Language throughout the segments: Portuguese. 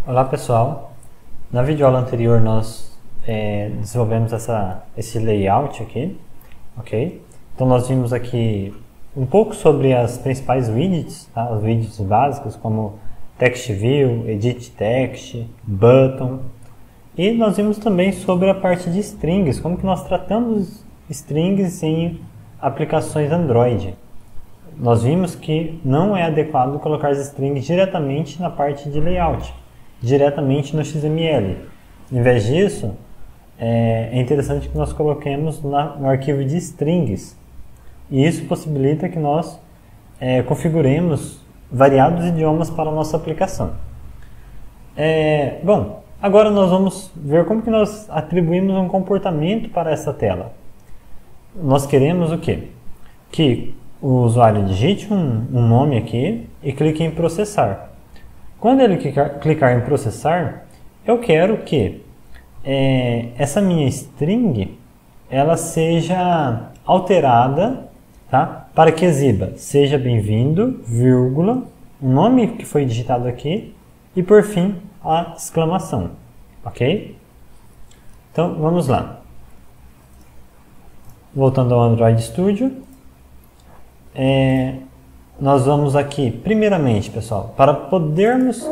Olá pessoal, na videoaula anterior nós desenvolvemos esse layout aqui, ok? Então nós vimos aqui um pouco sobre as principais widgets, tá? Os widgets básicos como Text View, Edit Text, Button, e nós vimos também sobre a parte de strings, como que nós tratamos strings em aplicações Android. Nós vimos que não é adequado colocar as strings diretamente na parte de layout, diretamente no XML. Em vez disso, é interessante que nós coloquemos no arquivo de strings. E isso possibilita que nós configuremos variados idiomas para a nossa aplicação. Bom, agora nós vamos ver como que nós atribuímos um comportamento para essa tela. Nós queremos o quê? Que o usuário digite um nome aqui e clique em processar. Quando ele clicar em processar, eu quero que essa minha string ela seja alterada, tá? Para que exiba seja bem-vindo, vírgula, o nome que foi digitado aqui e por fim a exclamação, ok? Então vamos lá. Voltando ao Android Studio, nós vamos aqui, primeiramente, pessoal, para podermos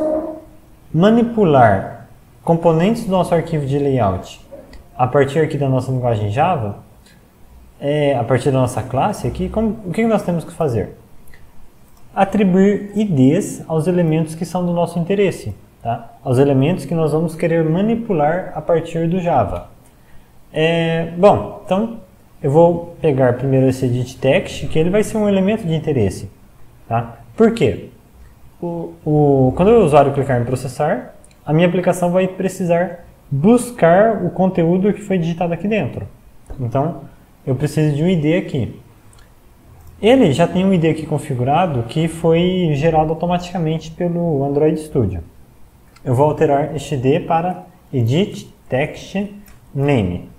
manipular componentes do nosso arquivo de layout a partir aqui da nossa linguagem Java, a partir da nossa classe aqui, o que nós temos que fazer? Atribuir IDs aos elementos que são do nosso interesse, tá? Aos elementos que nós vamos querer manipular a partir do Java. Bom, então eu vou pegar primeiro esse edit text, que ele vai ser um elemento de interesse. Tá? Por quê? Quando o usuário clicar em processar, a minha aplicação vai precisar buscar o conteúdo que foi digitado aqui dentro. Então, eu preciso de um ID aqui. Ele já tem um ID aqui configurado que foi gerado automaticamente pelo Android Studio. Eu vou alterar este ID para edit text name.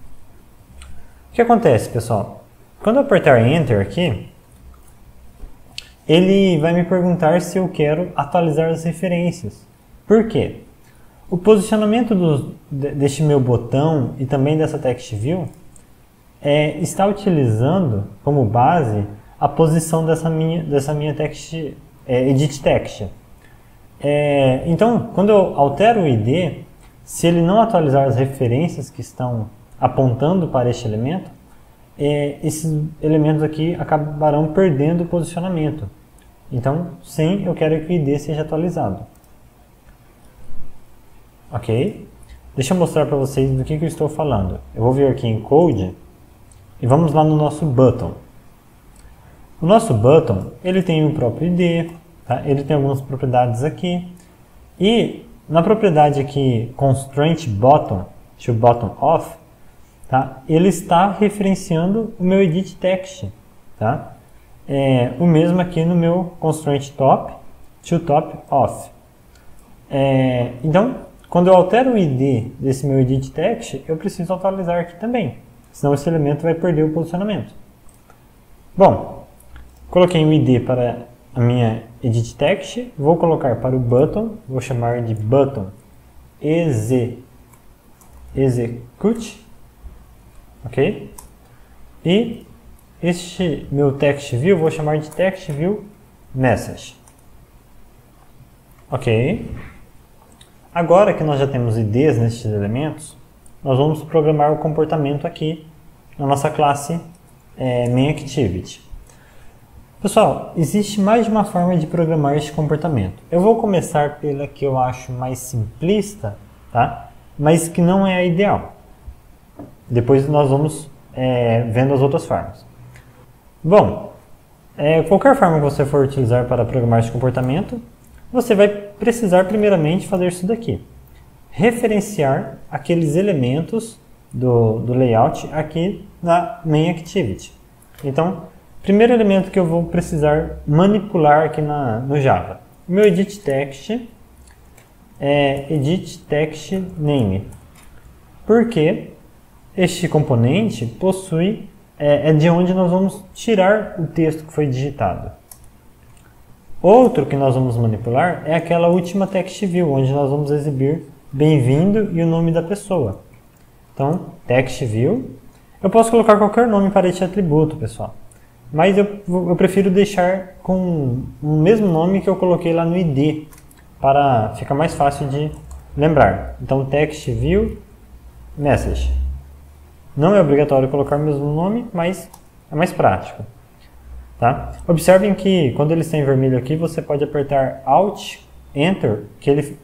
O que acontece, pessoal? Quando eu apertar Enter aqui, ele vai me perguntar se eu quero atualizar as referências. Por quê? O posicionamento deste meu botão e também dessa Text View está utilizando como base a posição dessa minha text, Edit Text. Então, quando eu altero o ID, se ele não atualizar as referências que estão apontando para este elemento, esses elementos aqui acabarão perdendo o posicionamento. Então, sim, eu quero que o ID seja atualizado. Ok? Deixa eu mostrar para vocês do que eu estou falando. Eu vou vir aqui em Code e vamos lá no nosso button. O nosso button, ele tem o próprio ID, tá? Ele tem algumas propriedades aqui. E na propriedade aqui, Constraint Button, to Button Off, tá? Ele está referenciando o meu edit text, tá? O mesmo aqui no meu constraint top to top off. Então, quando eu altero o ID desse meu edit text, eu preciso atualizar aqui também, senão esse elemento vai perder o posicionamento. Bom, coloquei o ID para a minha edit text, vou colocar para o button, vou chamar de button execute. Ok? E este meu text view vou chamar de text view message. Ok? Agora que nós já temos IDs nestes elementos, nós vamos programar o comportamento aqui na nossa classe MainActivity. Pessoal, existe mais de uma forma de programar este comportamento. Eu vou começar pela que eu acho mais simplista, tá? Mas que não é a ideal. Depois nós vamos vendo as outras formas. Bom, qualquer forma que você for utilizar para programar esse comportamento, você vai precisar primeiramente fazer isso daqui. Referenciar aqueles elementos do layout aqui na MainActivity. Então, primeiro elemento que eu vou precisar manipular aqui no Java. Meu edit text edit text name. Porque este componente possui, de onde nós vamos tirar o texto que foi digitado. Outro que nós vamos manipular é aquela última text view, onde nós vamos exibir bem-vindo e o nome da pessoa. Então, text view. Eu posso colocar qualquer nome para este atributo, pessoal. Mas eu prefiro deixar com o mesmo nome que eu coloquei lá no ID, para ficar mais fácil de lembrar. Então, text view message. Não é obrigatório colocar o mesmo nome, mas é mais prático. Tá? Observem que quando ele está em vermelho aqui, você pode apertar Alt, Enter, que ele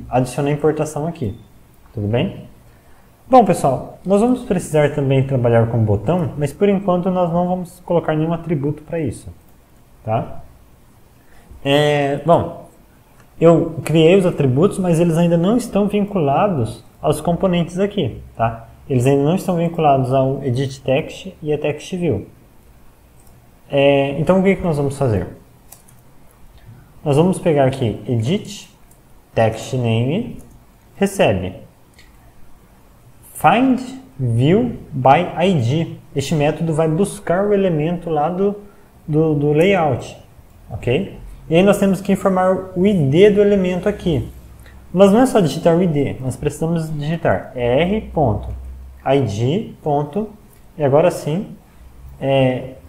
adiciona a importação aqui. Tudo bem? Bom, pessoal, nós vamos precisar também trabalhar com botão, mas por enquanto nós não vamos colocar nenhum atributo para isso. Tá? Bom, eu criei os atributos, mas eles ainda não estão vinculados aos componentes aqui. Tá? Eles ainda não estão vinculados ao Edit Text e a Text View. Então, o que nós vamos fazer? Nós vamos pegar aqui Edit, Text Name, recebe Find View by ID. Este método vai buscar o elemento lá do layout. Ok? E aí nós temos que informar o ID do elemento aqui. Mas não é só digitar o ID, nós precisamos digitar r.id. E agora sim,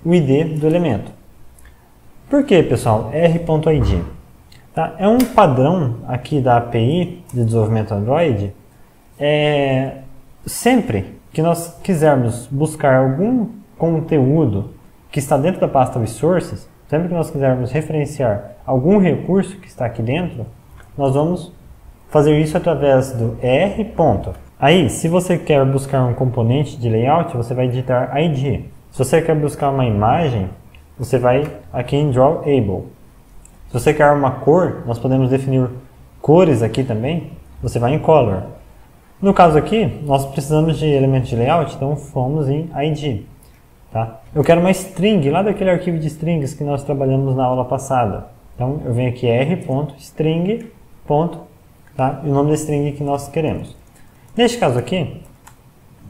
o ID do elemento. Por que, pessoal, r.id? Tá? É um padrão aqui da API de desenvolvimento Android. Sempre que nós quisermos buscar algum conteúdo que está dentro da pasta resources, sempre que nós quisermos referenciar algum recurso que está aqui dentro, nós vamos fazer isso através do r. Aí, se você quer buscar um componente de layout, você vai digitar id. Se você quer buscar uma imagem, você vai aqui em Drawable. Se você quer uma cor, nós podemos definir cores aqui também, você vai em Color. No caso aqui, nós precisamos de elementos de layout, então fomos em id. Tá? Eu quero uma string, lá daquele arquivo de strings que nós trabalhamos na aula passada. Então eu venho aqui r.string. Tá? E o nome da string que nós queremos. Neste caso aqui,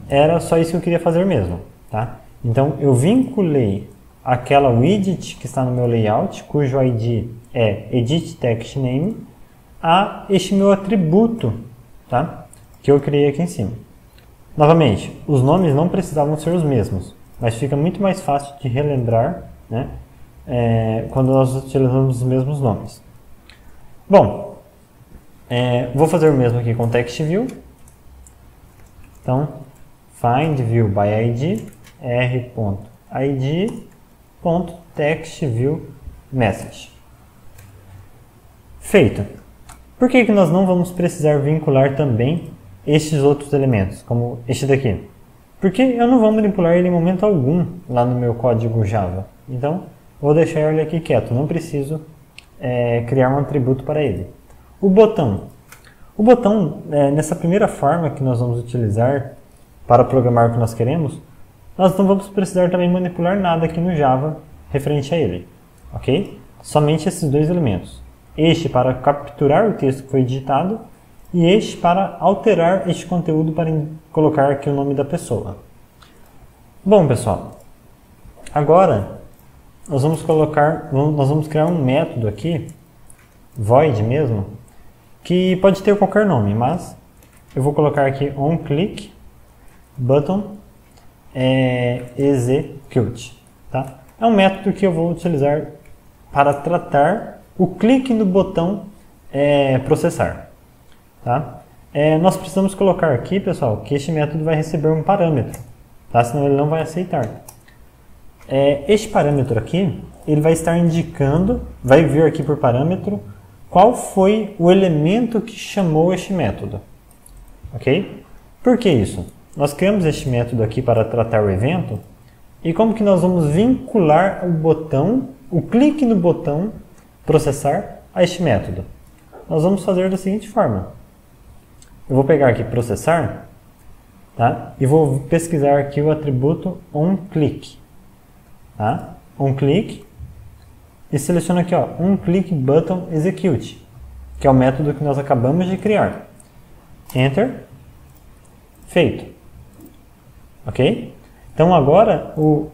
era só isso que eu queria fazer mesmo. Tá? Então eu vinculei aquela widget que está no meu layout, cujo ID é editTextName, a este meu atributo, tá? Que eu criei aqui em cima. Novamente, os nomes não precisavam ser os mesmos, mas fica muito mais fácil de relembrar, né? Quando nós utilizamos os mesmos nomes. Bom, vou fazer o mesmo aqui com TextView. Então, find view by id, r.id.textViewMessage. Feito. Por que nós não vamos precisar vincular também estes outros elementos, como este daqui? Porque eu não vou manipular ele em momento algum lá no meu código Java. Então, vou deixar ele aqui quieto, não preciso criar um atributo para ele. O botão. O botão, nessa primeira forma que nós vamos utilizar para programar o que nós queremos, nós não vamos precisar também manipular nada aqui no Java referente a ele. Ok? Somente esses dois elementos. Este para capturar o texto que foi digitado e este para alterar este conteúdo para colocar aqui o nome da pessoa. Bom, pessoal, agora nós vamos criar um método aqui, void mesmo, que pode ter qualquer nome, mas eu vou colocar aqui onClickButton execute. Tá? É um método que eu vou utilizar para tratar o clique no botão processar. Tá? Nós precisamos colocar aqui, pessoal, que este método vai receber um parâmetro, tá? Senão ele não vai aceitar. Este parâmetro aqui, ele vai estar indicando, vai vir aqui por parâmetro, qual foi o elemento que chamou este método. Ok? Por que isso? Nós criamos este método aqui para tratar o evento, e como que nós vamos vincular o botão, o clique no botão processar a este método? Nós vamos fazer da seguinte forma. Eu vou pegar aqui processar, tá? E vou pesquisar aqui o atributo onClick. Tá? OnClick. E seleciono aqui, ó, onClickButtonExecute, que é o método que nós acabamos de criar. Enter. Feito. Ok? Então agora o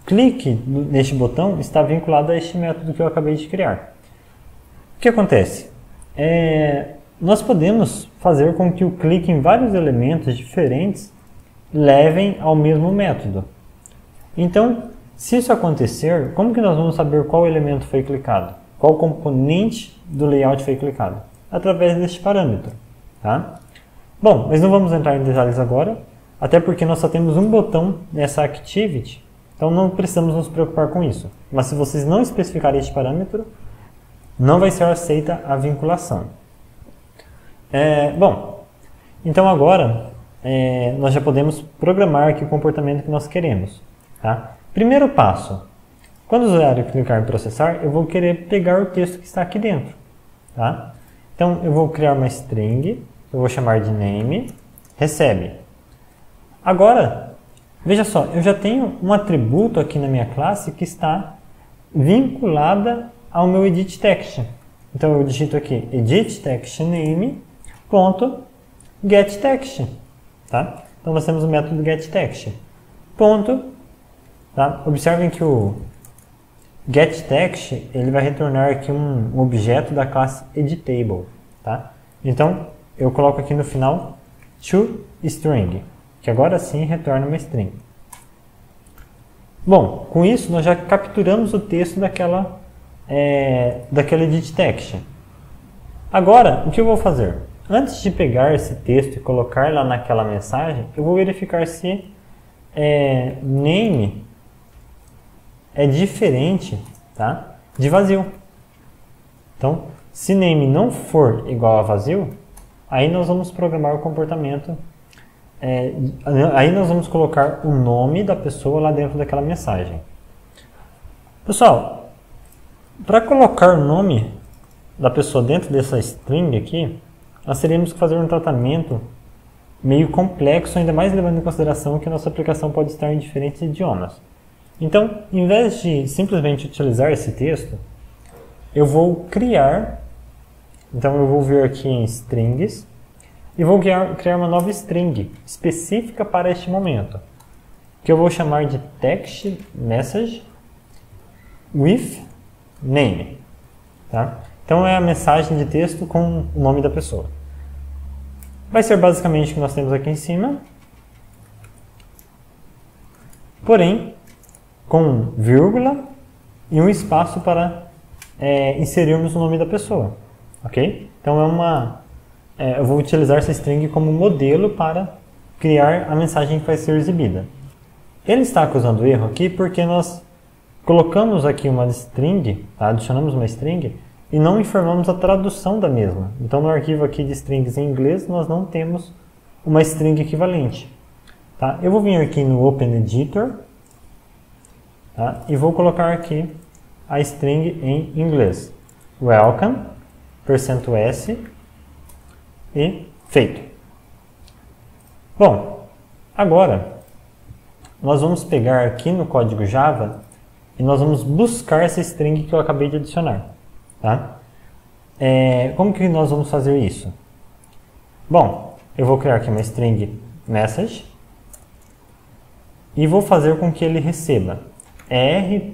clique neste botão está vinculado a este método que eu acabei de criar. O que acontece? Nós podemos fazer com que o clique em vários elementos diferentes levem ao mesmo método. Então, se isso acontecer, como que nós vamos saber qual elemento foi clicado? Qual componente do layout foi clicado? Através deste parâmetro. Tá? Bom, mas não vamos entrar em detalhes agora, até porque nós só temos um botão nessa activity, então não precisamos nos preocupar com isso. Mas se vocês não especificarem este parâmetro, não vai ser aceita a vinculação. Bom, então agora nós já podemos programar aqui o comportamento que nós queremos. Tá? Primeiro passo, quando o usuário clicar em processar, eu vou querer pegar o texto que está aqui dentro. Tá? Então eu vou criar uma string, eu vou chamar de name, recebe. Agora, veja só, eu já tenho um atributo aqui na minha classe que está vinculada ao meu edit text. Então eu digito aqui edit text name ponto get text, tá? Então nós temos o método get text. Ponto, tá? Observem que o get text ele vai retornar aqui um objeto da classe editable, tá? Então eu coloco aqui no final toString, que agora sim retorna uma string. Bom, com isso nós já capturamos o texto daquela edit text. Agora, o que eu vou fazer? Antes de pegar esse texto e colocar lá naquela mensagem, eu vou verificar se name é diferente, tá, de vazio. Então, se name não for igual a vazio, aí nós vamos programar o comportamento, aí nós vamos colocar o nome da pessoa lá dentro daquela mensagem. Pessoal, para colocar o nome da pessoa dentro dessa string aqui, nós teríamos que fazer um tratamento meio complexo, ainda mais levando em consideração que a nossa aplicação pode estar em diferentes idiomas. Então, em vez de simplesmente utilizar esse texto, eu vou criar, então eu vou vir aqui em strings, e vou criar uma nova string específica para este momento, que eu vou chamar de text message with name. Tá? Então é a mensagem de texto com o nome da pessoa. Vai ser basicamente o que nós temos aqui em cima, porém com vírgula e um espaço para inserirmos o nome da pessoa. Ok? Então eu vou utilizar essa string como modelo para criar a mensagem que vai ser exibida. Ele está acusando erro aqui porque nós colocamos aqui uma string, tá? Adicionamos uma string e não informamos a tradução da mesma. Então no arquivo aqui de strings em inglês nós não temos uma string equivalente. Tá? Eu vou vir aqui no Open Editor, tá? E vou colocar aqui a string em inglês. Welcome, %s e feito. Bom, agora nós vamos pegar aqui no código Java e nós vamos buscar essa string que eu acabei de adicionar. Tá? Como que nós vamos fazer isso? Bom, eu vou criar aqui uma string message e vou fazer com que ele receba r.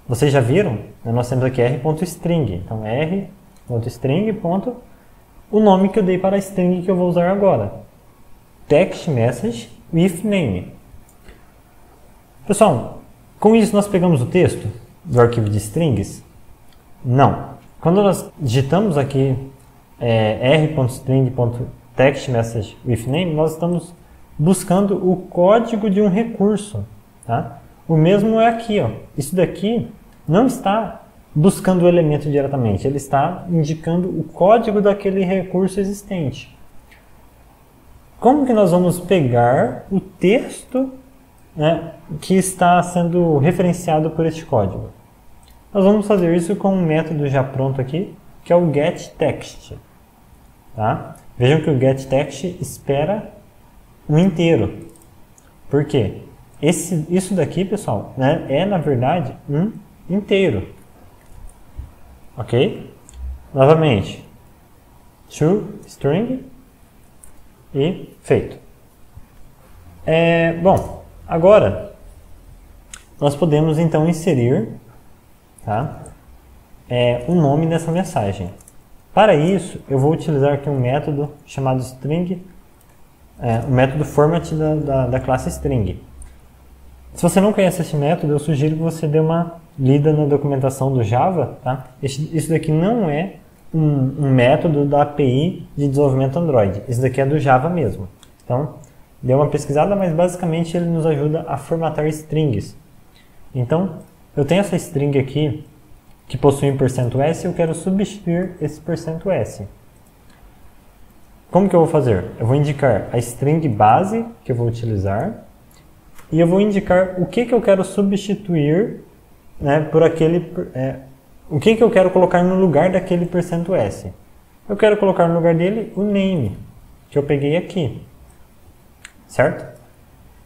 Vocês já viram? Nós temos aqui r.string. Então r.string. O nome que eu dei para a string que eu vou usar agora. Text message with name. Pessoal, com isso nós pegamos o texto do arquivo de strings? Não. Quando nós digitamos aqui r.string.textMessageWithName, nós estamos buscando o código de um recurso. Tá? O mesmo é aqui. Ó. Isso daqui não está buscando o elemento diretamente, ele está indicando o código daquele recurso existente. Como que nós vamos pegar o texto, né, que está sendo referenciado por este código? Nós vamos fazer isso com um método já pronto aqui, que é o getText. Tá? Vejam que o getText espera um inteiro. Por quê? Isso daqui, pessoal, né, é na verdade um inteiro. Ok? Novamente, toString e feito. Bom, agora nós podemos então inserir, tá, o nome dessa mensagem. Para isso, eu vou utilizar aqui um método chamado string, o método format da classe string. Se você não conhece esse método, eu sugiro que você dê uma lida na documentação do Java. Tá? Isso daqui não é um método da API de desenvolvimento Android. Isso daqui é do Java mesmo. Então, dê uma pesquisada, mas basicamente ele nos ajuda a formatar strings. Então, eu tenho essa string aqui que possui um %s e eu quero substituir esse %s. Como que eu vou fazer? Eu vou indicar a string base que eu vou utilizar e eu vou indicar o que eu quero substituir, né, por aquele, o que eu quero colocar no lugar daquele %s. Eu quero colocar no lugar dele o name, que eu peguei aqui, certo?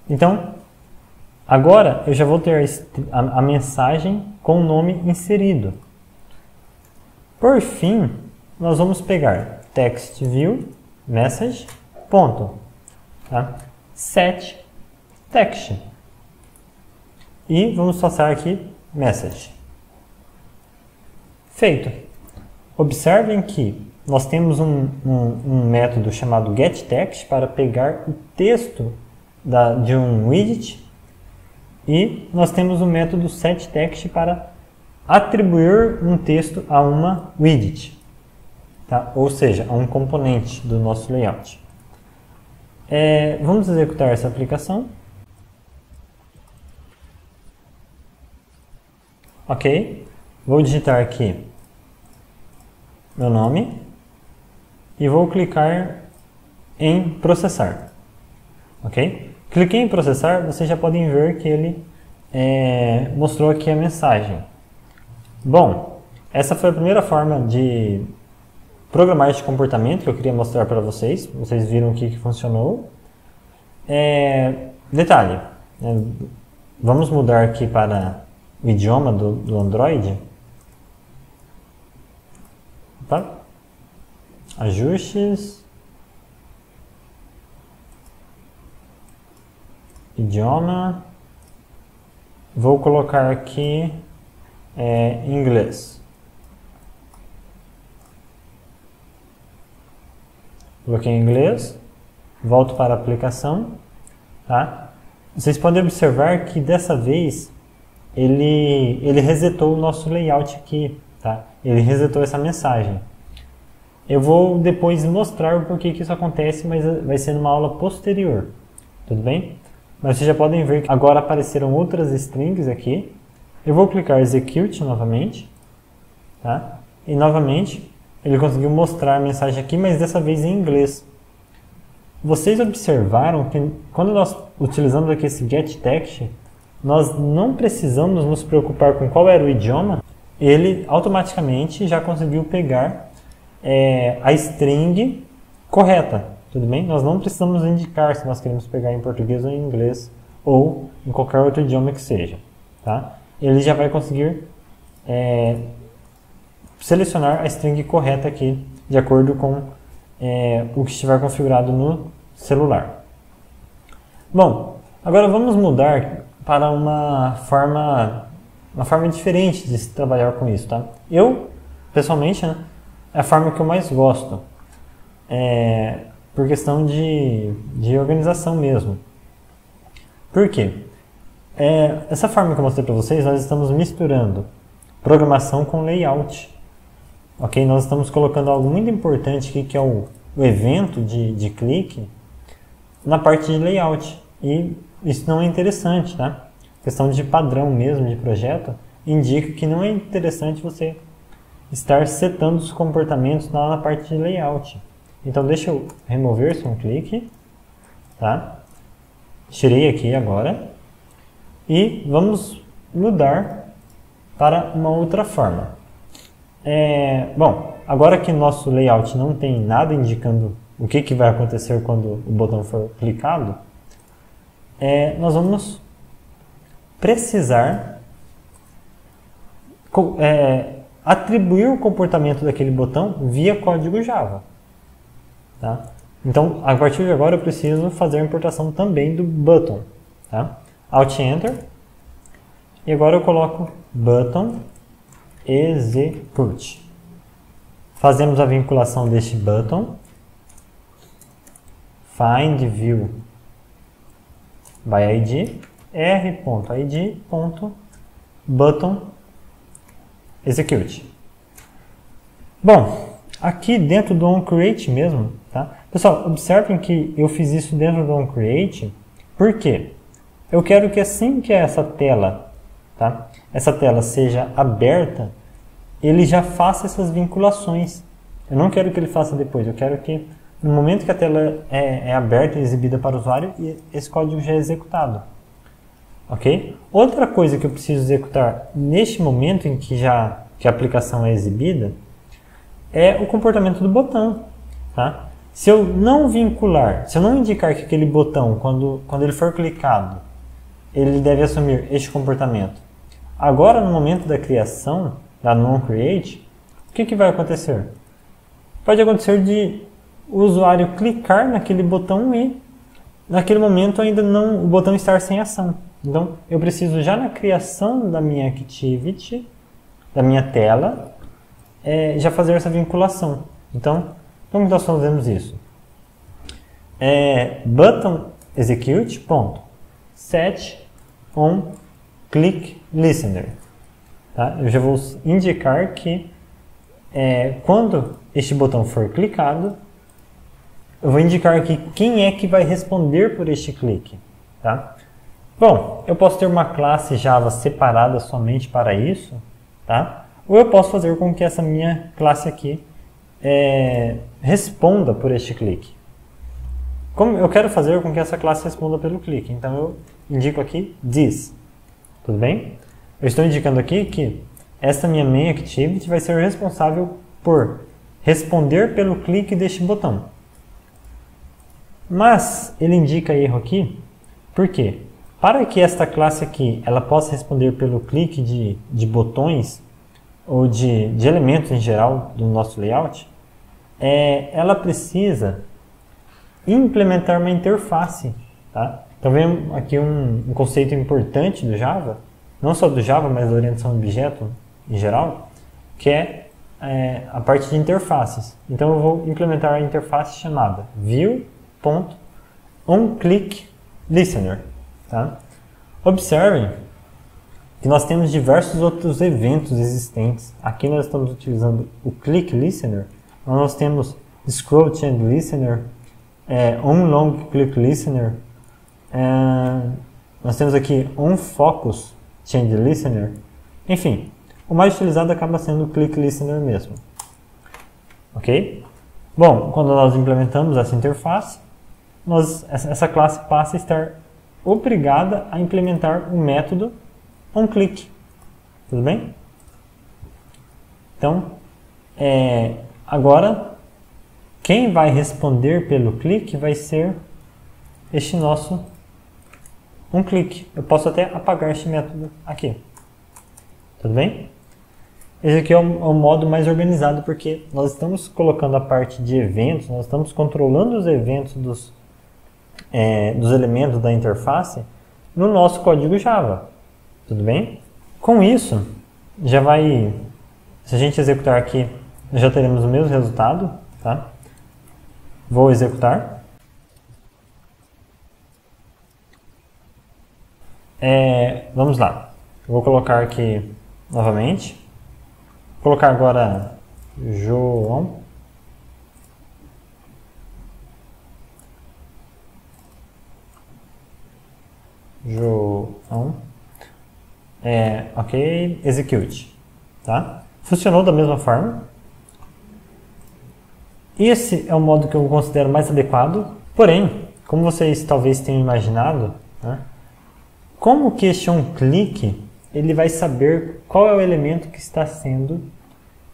Então, agora eu já vou ter a mensagem com o nome inserido. Por fim, nós vamos pegar text view message ponto, tá? Set text e vamos passar aqui message. Feito. Observem que nós temos um método chamado getText para pegar o texto de um widget e nós temos o método setText para atribuir um texto a uma widget, tá? Ou seja, a um componente do nosso layout. Vamos executar essa aplicação. Ok, vou digitar aqui meu nome e vou clicar em processar. Ok? Cliquei em processar, vocês já podem ver que ele mostrou aqui a mensagem. Bom, essa foi a primeira forma de programar este comportamento que eu queria mostrar para vocês. Vocês viram aqui que funcionou. Detalhe, vamos mudar aqui para o idioma do Android. Tá? Ajustes, idioma, vou colocar aqui inglês. Coloquei em inglês, volto para a aplicação, tá? Vocês podem observar que dessa vez ele resetou o nosso layout aqui, tá? Ele resetou essa mensagem. Eu vou depois mostrar o porquê que isso acontece, mas vai ser numa aula posterior, tudo bem? Mas vocês já podem ver que agora apareceram outras strings aqui. Eu vou clicar execute novamente, tá? E novamente ele conseguiu mostrar a mensagem aqui, mas dessa vez em inglês. Vocês observaram que quando nós utilizamos aqui esse getText, nós não precisamos nos preocupar com qual era o idioma. Ele automaticamente já conseguiu pegar a string correta, tudo bem? Nós não precisamos indicar se nós queremos pegar em português ou em inglês ou em qualquer outro idioma que seja, tá? Ele já vai conseguir selecionar a string correta aqui, de acordo com o que estiver configurado no celular. Bom, agora vamos mudar para uma forma diferente de se trabalhar com isso, tá? Eu, pessoalmente, né, é a forma que eu mais gosto, por questão de organização mesmo. Por quê? Essa forma que eu mostrei para vocês, nós estamos misturando programação com layout. Ok? Nós estamos colocando algo muito importante aqui, que é o evento de clique, na parte de layout. E isso não é interessante, tá? Questão de padrão mesmo de projeto indica que não é interessante você estar setando os comportamentos lá na parte de layout. Então deixa eu remover esse clique, tá? Tirei aqui agora e vamos mudar para uma outra forma. Bom, agora que nosso layout não tem nada indicando o que vai acontecer quando o botão for clicado, nós vamos precisar atribuir o comportamento daquele botão via código Java. Tá? Então, a partir de agora eu preciso fazer a importação também do button. Tá? Alt Enter. E agora eu coloco button execute. Fazemos a vinculação deste button. Find view by id r.id.button execute. Bom, aqui dentro do onCreate mesmo, tá? Pessoal, observem que eu fiz isso dentro do onCreate, por quê? Eu quero que assim que essa tela, tá? Essa tela seja aberta, ele já faça essas vinculações. Eu não quero que ele faça depois, eu quero que no momento que a tela é aberta e exibida para o usuário, esse código já é executado. Ok? Outra coisa que eu preciso executar neste momento em que a aplicação é exibida é o comportamento do botão. Tá? Se eu não vincular, se eu não indicar que aquele botão, quando ele for clicado, ele deve assumir este comportamento. Agora, no momento da criação, da onCreate, o que vai acontecer? Pode acontecer de o usuário clicar naquele botão e naquele momento ainda não o botão estar sem ação. Então eu preciso já na criação da minha activity, da minha tela, já fazer essa vinculação. Então como nós fazemos isso? Button execute set on click listener. Tá? Eu já vou indicar que quando este botão for clicado, eu vou indicar aqui quem é que vai responder por este clique. Tá? Bom, eu posso ter uma classe Java separada somente para isso, tá? Ou eu posso fazer com que essa minha classe aqui responda por este clique. Como eu quero fazer com que essa classe responda pelo clique, então eu indico aqui this. Tudo bem? Eu estou indicando aqui que essa minha main activity vai ser responsável por responder pelo clique deste botão. Mas ele indica erro aqui, por quê? Para que esta classe aqui ela possa responder pelo clique de botões ou de elementos em geral do nosso layout, ela precisa implementar uma interface. Tá? Então vem aqui um conceito importante do Java, não só do Java, mas da orientação a objeto em geral, que é a parte de interfaces. Então eu vou implementar a interface chamada view.onClickListener. Tá? Observem que nós temos diversos outros eventos existentes. Aqui nós estamos utilizando o Click Listener. Nós temos Scroll Change Listener, OnLong Click Listener. Nós temos aqui OnFocus Change Listener. Enfim, o mais utilizado acaba sendo o Click Listener mesmo. Ok? Bom, quando nós implementamos essa interface, essa classe passa a estar obrigada a implementar o método onClick. Tudo bem? Então, agora, quem vai responder pelo clique vai ser este nosso onClick. Eu posso até apagar este método aqui. Tudo bem? Esse aqui é o modo mais organizado, porque nós estamos colocando a parte de eventos, nós estamos controlando os eventos dos elementos da interface no nosso código Java. Tudo bem? Com isso, já vai... Se a gente executar aqui, já teremos o mesmo resultado. Tá? Vou executar. Vamos lá. Vou colocar aqui novamente. Vou colocar agora João. Ok, execute. Tá? Funcionou da mesma forma. Esse é o modo que eu considero mais adequado. Porém, como vocês talvez tenham imaginado, né, como que este onClick ele vai saber qual é o elemento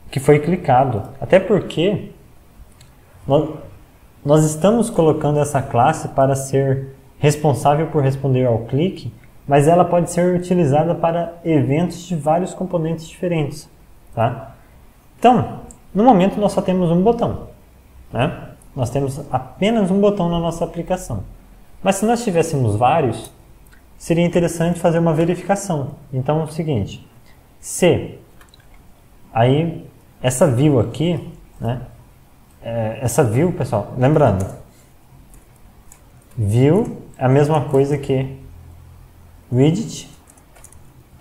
que foi clicado? Até porque nós estamos colocando essa classe para ser responsável por responder ao clique, mas ela pode ser utilizada para eventos de vários componentes diferentes. Tá? Então, no momento nós só temos um botão. Né? Nós temos apenas um botão na nossa aplicação. Mas se nós tivéssemos vários, seria interessante fazer uma verificação. Então é o seguinte, se aí essa view aqui, né, essa view, pessoal, lembrando, view é a mesma coisa que widget,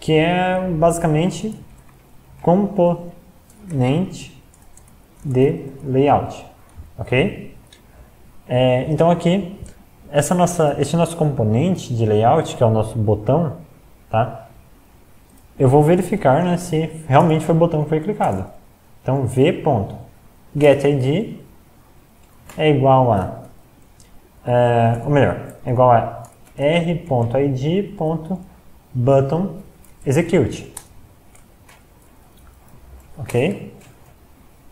que é basicamente componente de layout, ok? Então aqui, este nosso componente de layout, que é o nosso botão, tá? Eu vou verificar, né, se realmente foi o botão que foi clicado. Então v.getID é igual a, ou melhor, é igual a r.id.buttonExecute. Ok?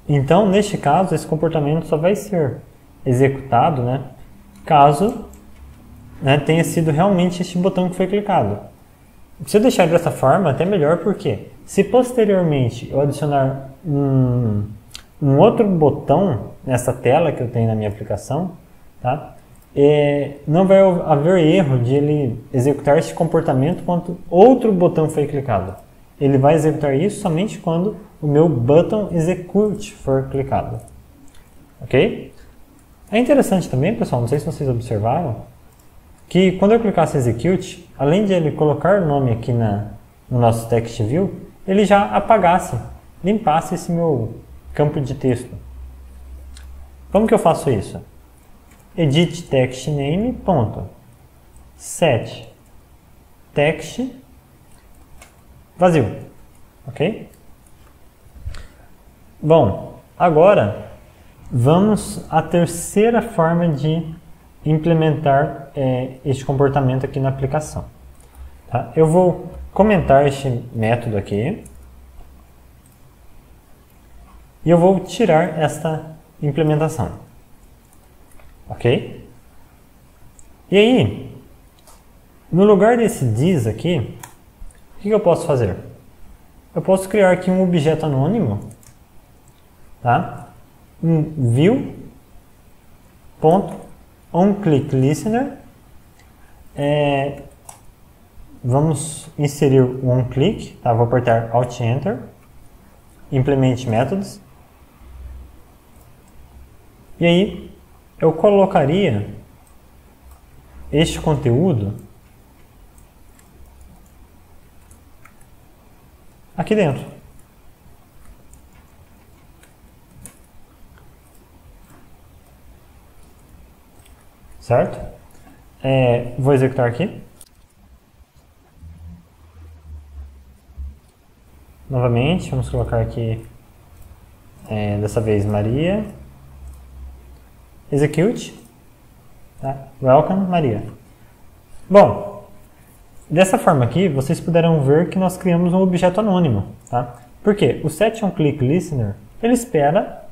Então, neste caso, esse comportamento só vai ser executado, né, caso, né, tenha sido realmente este botão que foi clicado. Se eu deixar dessa forma, até melhor, porque se posteriormente eu adicionar um outro botão nessa tela que eu tenho na minha aplicação, tá, não vai haver erro de ele executar esse comportamento quando outro botão foi clicado. Ele vai executar isso somente quando o meu button execute for clicado. Ok? É interessante também, pessoal, não sei se vocês observaram, que quando eu clicasse execute, além de ele colocar o nome aqui no nosso text view, ele já apagasse, limpasse esse meu campo de texto. Como que eu faço isso? Edit text name, set text vazio, ok? Bom, agora vamos à terceira forma de implementar este comportamento aqui na aplicação. Tá? Eu vou comentar este método aqui e eu vou tirar esta implementação, ok? E aí, no lugar desse this aqui, o que eu posso fazer? Eu posso criar aqui um objeto anônimo, tá? Um view.onClickListener. Vamos inserir o onClick, tá? Vou apertar Alt Enter, implemente métodos. E aí eu colocaria este conteúdo aqui dentro. Certo? Vou executar aqui. Novamente, vamos colocar aqui, dessa vez, Maria. Execute. Tá? Welcome, Maria. Bom, dessa forma aqui, vocês puderam ver que nós criamos um objeto anônimo. Tá? Por quê? O setOnClickListener, ele espera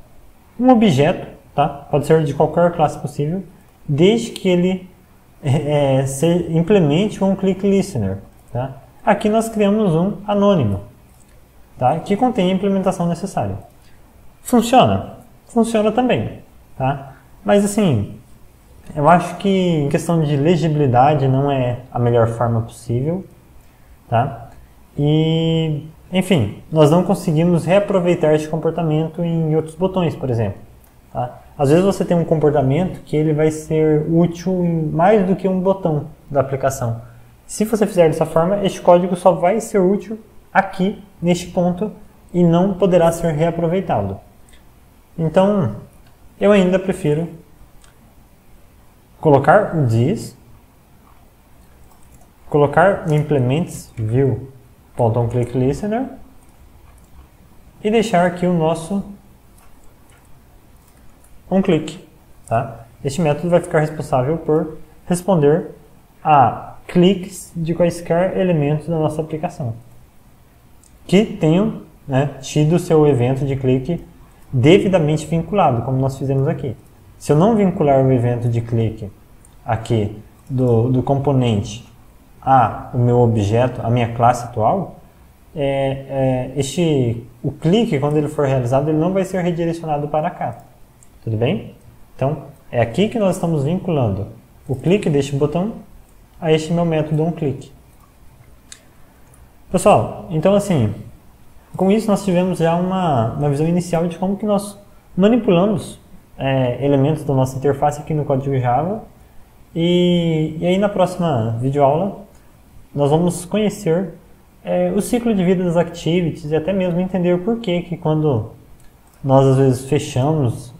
um objeto, tá? Pode ser de qualquer classe possível, desde que ele implemente um onClickListener. Tá? Aqui nós criamos um anônimo, tá? Que contém a implementação necessária. Funciona? Funciona também. Tá? Mas assim, eu acho que em questão de legibilidade não é a melhor forma possível. Tá? E, enfim, nós não conseguimos reaproveitar esse comportamento em outros botões, por exemplo. Tá? Às vezes você tem um comportamento que ele vai ser útil em mais do que um botão da aplicação. Se você fizer dessa forma, este código só vai ser útil aqui, neste ponto, e não poderá ser reaproveitado. Então, eu ainda prefiro colocar o this, colocar o implements view.onClickListener e deixar aqui o nosso onClick. Tá? Este método vai ficar responsável por responder a cliques de quaisquer elementos da nossa aplicação que tenham, né, tido seu evento de clique devidamente vinculado, como nós fizemos aqui. Se eu não vincular o evento de clique aqui do componente o meu objeto, a minha classe atual, o clique, quando ele for realizado, ele não vai ser redirecionado para cá. Tudo bem? Então, é aqui que nós estamos vinculando o clique deste botão a este meu método onClick. Pessoal, então assim, com isso nós tivemos já uma visão inicial de como que nós manipulamos elementos da nossa interface aqui no código Java. E aí na próxima videoaula nós vamos conhecer o ciclo de vida das activities e até mesmo entender o porquê que quando nós às vezes fechamos,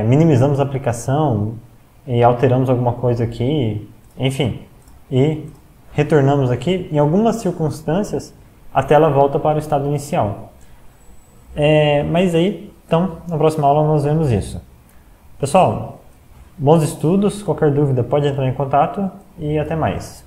minimizamos a aplicação e alteramos alguma coisa aqui, enfim, e retornamos aqui, em algumas circunstâncias a tela volta para o estado inicial. Mas aí, então, na próxima aula nós vemos isso. Pessoal, bons estudos, qualquer dúvida pode entrar em contato e até mais.